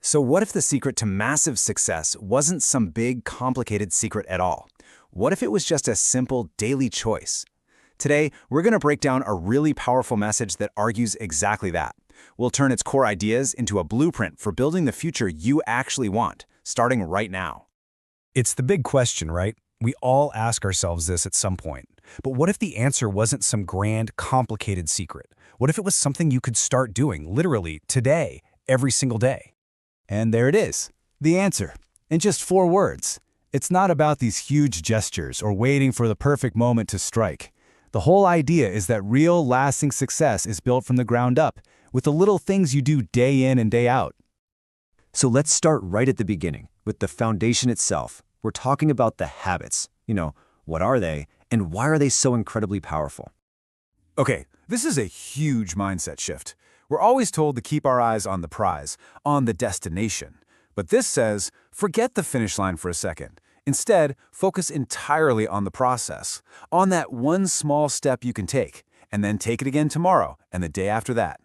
So what if the secret to massive success wasn't some big, complicated secret at all? What if it was just a simple daily choice? Today, we're going to break down a really powerful message that argues exactly that. We'll turn its core ideas into a blueprint for building the future you actually want, starting right now. It's the big question, right? We all ask ourselves this at some point. But what if the answer wasn't some grand, complicated secret? What if it was something you could start doing, literally, today, every single day? And there it is, the answer, in just 4 words. It's not about these huge gestures or waiting for the perfect moment to strike. The whole idea is that real, lasting success is built from the ground up, with the little things you do day in and day out. So let's start right at the beginning, with the foundation itself. We're talking about the habits. What are they, and why are they so incredibly powerful? Okay, this is a huge mindset shift. We're always told to keep our eyes on the prize, on the destination. But this says, forget the finish line for a second. Instead, focus entirely on the process, on that one small step you can take, and then take it again tomorrow and the day after that.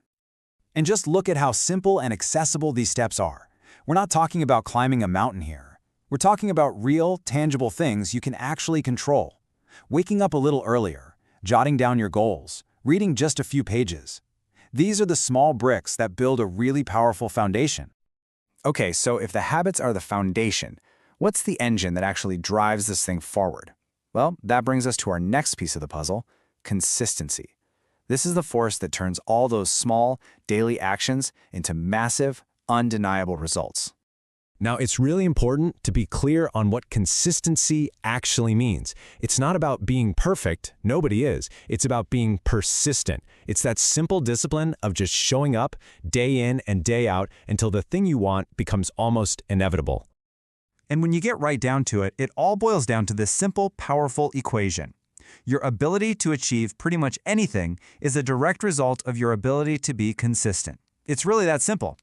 And just look at how simple and accessible these steps are. We're not talking about climbing a mountain here. We're talking about real, tangible things you can actually control. Waking up a little earlier, jotting down your goals, reading just a few pages. These are the small bricks that build a really powerful foundation. Okay, so if the habits are the foundation, what's the engine that actually drives this thing forward? Well, that brings us to our next piece of the puzzle, consistency. This is the force that turns all those small, daily actions into massive, undeniable results. Now, it's really important to be clear on what consistency actually means. It's not about being perfect, nobody is. It's about being persistent. It's that simple discipline of just showing up day in and day out until the thing you want becomes almost inevitable. And when you get right down to it, it all boils down to this simple, powerful equation. Your ability to achieve pretty much anything is a direct result of your ability to be consistent. It's really that simple.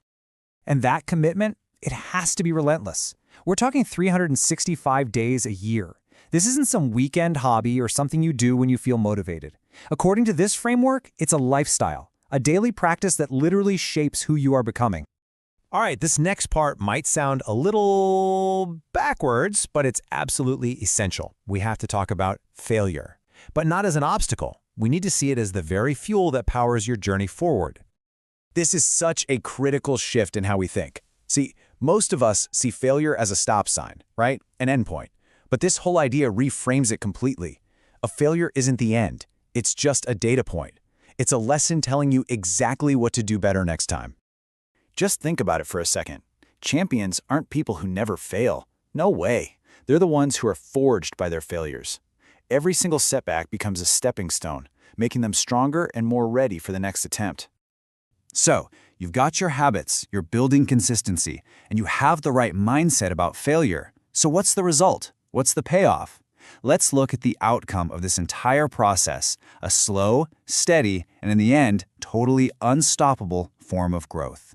And that commitment, it has to be relentless. We're talking 365 days a year. This isn't some weekend hobby or something you do when you feel motivated. According to this framework, it's a lifestyle, a daily practice that literally shapes who you are becoming. All right, this next part might sound a little backwards, but it's absolutely essential. We have to talk about failure, but not as an obstacle. We need to see it as the very fuel that powers your journey forward. This is such a critical shift in how we think. See, most of us see failure as a stop sign, right? An endpoint. But this whole idea reframes it completely. A failure isn't the end. It's just a data point. It's a lesson telling you exactly what to do better next time. Just think about it for a second. Champions aren't people who never fail. No way. They're the ones who are forged by their failures. Every single setback becomes a stepping stone, making them stronger and more ready for the next attempt. So, you've got your habits, you're building consistency, and you have the right mindset about failure. So what's the result? What's the payoff? Let's look at the outcome of this entire process, a slow, steady, and in the end, totally unstoppable form of growth.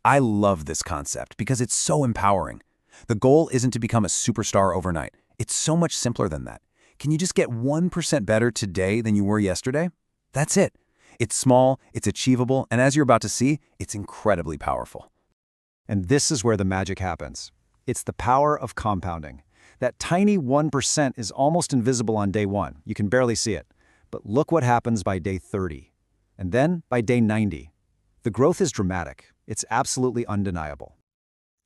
I love this concept because it's so empowering. The goal isn't to become a superstar overnight. It's so much simpler than that. Can you just get 1% better today than you were yesterday? That's it. It's small, it's achievable, and as you're about to see, it's incredibly powerful. And this is where the magic happens. It's the power of compounding. That tiny 1% is almost invisible on day 1. You can barely see it. But look what happens by day 30. And then by day 90. The growth is dramatic. It's absolutely undeniable.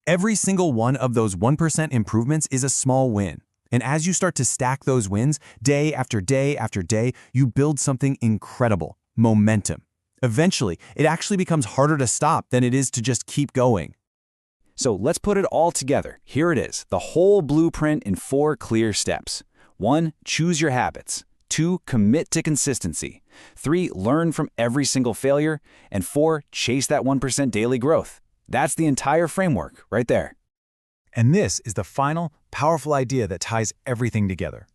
Every single one of those 1% improvements is a small win. And as you start to stack those wins, day after day after day, you build something incredible. Momentum. Eventually, it actually becomes harder to stop than it is to just keep going. So let's put it all together. Here it is, the whole blueprint in 4 clear steps. 1, choose your habits. 2, commit to consistency. 3, learn from every single failure. And 4, chase that 1% daily growth. That's the entire framework right there. And this is the final, powerful idea that ties everything together.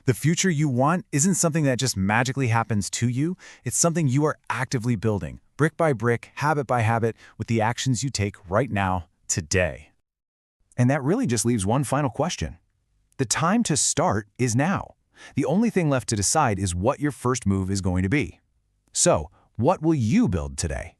The future you want isn't something that just magically happens to you. It's something you are actively building, brick by brick, habit by habit, with the actions you take right now, today. And that really just leaves one final question. The time to start is now. The only thing left to decide is what your first move is going to be. So, what will you build today?